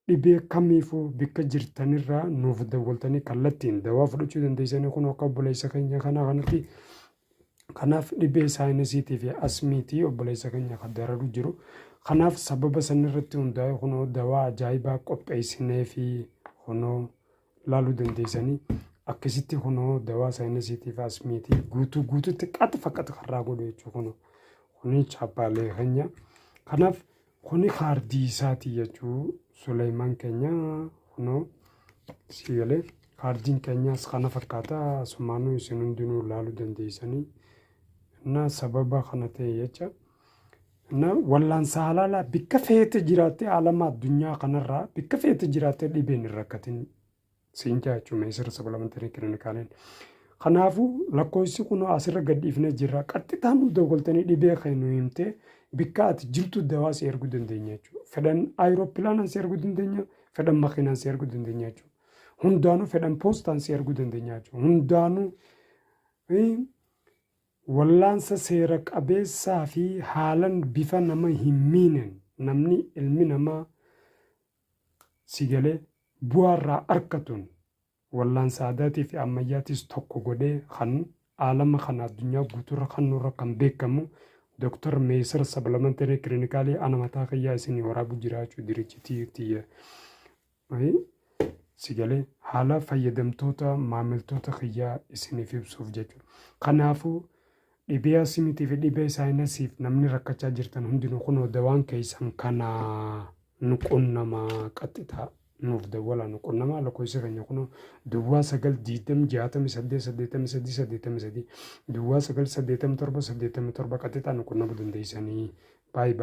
dhibee kamiifuu bikka jirtanirraa nuuf dawwaltanii kallattiin dawaa fudhachuu dandeessanii kun akka obboleessa keenya kanatti kanaaf dhibee saayinasiitii fi asmiitii obboleessa keenya kan dararu jiru. Kanaaf sababa sanirratti hundaa'e kunoo dawaa ajaa'ibaa qopheessinee fi kunoo laaluu dandeessanii akkasitti kunoo dawaa saayinasiitii fi asmiitii guutuutti qaxfa karraa godhu jechuudha kuni chaappaalee keenya. Kanaaf kuni kaardii isaatii jechuudha Suleymaan keenya kunoo sigalee kaardiin keenyaas kana fakkaata sumaanuu isin hundinuu laaluu dandeessanii na sababa kana ta'e jecha. Na wal'aansa halaalaa bikka feete jiraattee alama addunyaa kanarraa bikka feete jiraattee dhibeen hin rakkatin siin jechuudha Meesir Supplementary Clinicaliin. Kanaafuu lakkoofsi kun asirra gadhiifnee jirra qaxxitaan nu dawwaltanii dhibee kan nu himtee bikka ati jirtu dawaa si erguu dandeenya jechuudha. Fedhan ayiroopilaanaan si erguu dandeenya, fedhan makiinaan si erguu dandeenya jechuudha. Hundaanuu fedhan poostaan si erguu dandeenya jechuudha. Hundaanuu wal'aansa seera qabeessaa fi haalan bifa nama hin miinen namni ilmi namaa sigalee bu'aarraa arkatuun wal'aansa aadaatii fi ammayyaatis tokko godhee kan alama kan addunyaa guutuurra kan nurra kan beekamu Dr. Meesir Supplementary Clinicalii ana mataa kiyyaa isinii waraabu jiraachuu dirichitii sigalee haala fayyadamtoota maamiltoota kiyyaa isiniif ibsuuf jechuudha. Kanaafuu dhibee asmiitii fi dhibee saayinasiif namni rakkachaa jirtan hundinuu kunoo dawaan keessan kana nu qunnamaa qaxxitaa nuuf dawwala nu qunnamaa lakkoofsa keenya kunoo duwwaa 9 duwwaa 9 qaxxitaa nu qunnamuu dandeessanii. Baay'ee.